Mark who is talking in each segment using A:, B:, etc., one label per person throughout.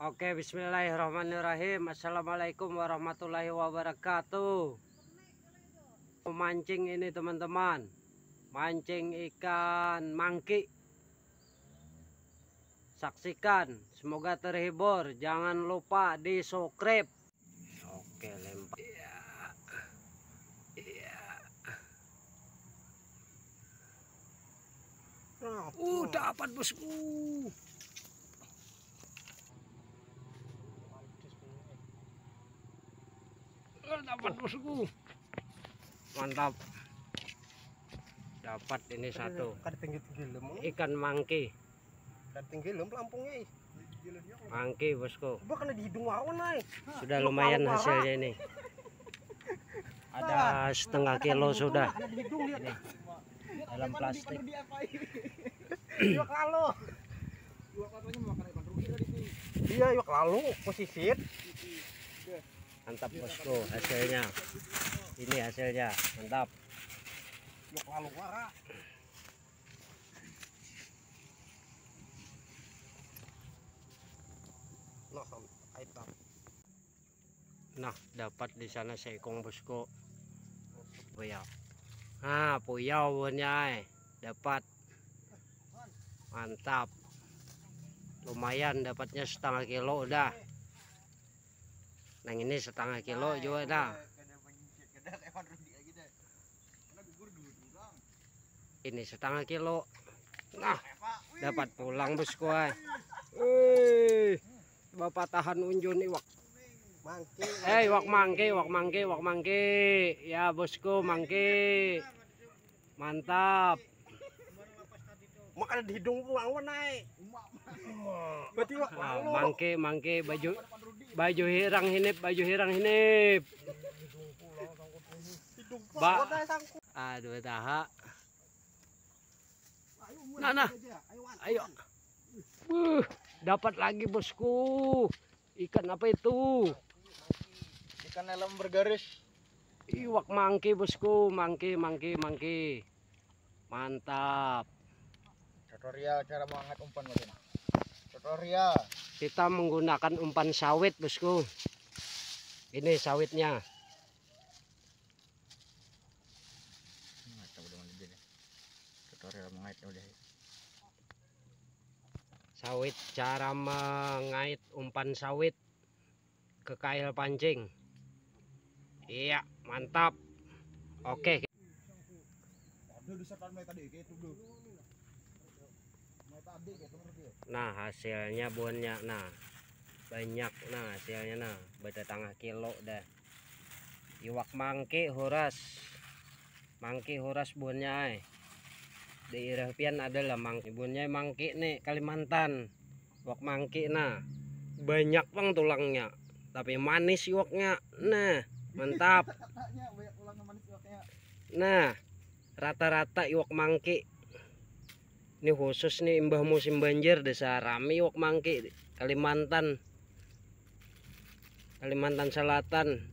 A: Oke, bismillahirrahmanirrahim. Assalamualaikum warahmatullahi wabarakatuh. Mancing ini teman-teman, mancing ikan mangki. Saksikan, semoga terhibur. Jangan lupa di subscribe. Oke, lempar. Iya. Dapat bosku. Dapat bosku. Mantap. Dapat ini satu. Ikan mangki. Mangki bosku. Sudah lumayan hasilnya ini. Ada setengah kilo sudah. Ini dalam plastik.
B: Iya, yuk lalu posisir.
A: Mantap bosku hasilnya. Ini hasilnya mantap.
B: Yuk lalu wara.
A: Nah, dapat di sana seekong bosku. Puyau. Nah, puyau punya dapat. Mantap. Lumayan dapatnya setengah kilo udah. Nah, ini setengah kilo juga dah. Ini setengah kilo. Nah, dapat pulang bosku. Bapak tahan unjun iwak. Wak mangki. Ya bosku, mangki. Mantap.
B: Makan di hidung pulang naik. Berarti wak lalu.
A: Mangki baju hirang hinip. Aduh taha. Nah. Ayo. Dapat lagi bosku. Ikan apa itu?
B: Ikan helm bergaris.
A: Iwak mangki bosku, mangki. Mantap.
B: Tutorial cara mengangkat umpan bagaimana? Tutorial.
A: Kita menggunakan umpan sawit bosku. Ini sawitnya.
B: Tutorial mengait udah.
A: Sawit, cara mengait umpan sawit ke kail pancing. Iya, mantap. Oke. Nah, hasilnya bonnya. Nah, banyak. Nah, hasilnya nah, setengah kilo dah. Iwak mangki huras. Mangki huras bonnya. Di Irapian adalah mangki. Bonnya mangki nih, Kalimantan. Iwak mangki nah. Banyak bang tulangnya. Tapi manis iwaknya. Nah, mantap. Nah, rata-rata iwak mangki. Ini khusus nih imbah musim banjir desa rame iwak mangki Kalimantan Selatan.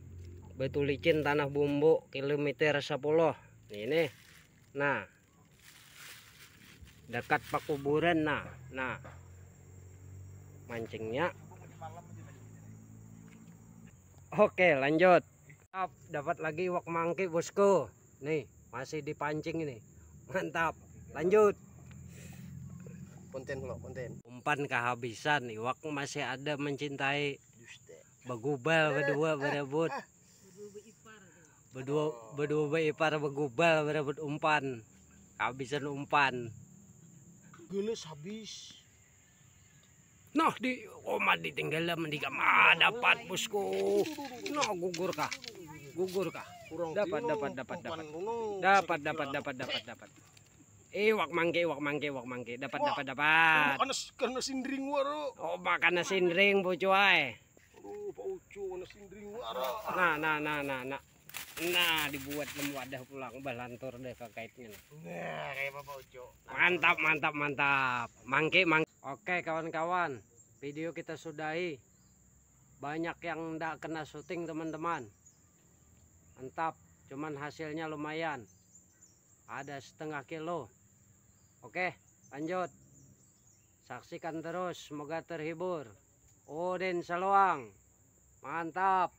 A: Batu licin tanah bumbu kilometer 10. Ini. Nah, dekat pakuburan. Nah. Mancingnya. Oke, lanjut. Dapat lagi iwak mangki bosku. Nih, masih dipancing ini. Mantap. Lanjut.
B: Konten.
A: Umpan kehabisan, iwak masih ada mencintai. Begubal berdua berebut. Berdua beipar begubal berebut umpan. Kehabisan umpan.
B: Gelis habis.
A: Nah, di oma ditinggal mendiga dapat bosku. Nah, gugur kah? Dapat. Iwak mangki. Dapat.
B: Karena sindring waro.
A: Oh, makan sindring bocoy.
B: Aduh, Pak Ucu karena sindring waro.
A: Nah, dibuat wadah pulang balantur deh ke kaitnya.
B: Nah, kayak Bapak Ucu.
A: Mantap. Mangki. Oke kawan-kawan, video kita sudahi. Banyak yang ndak kena syuting teman-teman. Mantap, cuman hasilnya lumayan. Ada setengah kilo. Oke, lanjut. Saksikan terus, semoga terhibur. Odin Saluang. Mantap.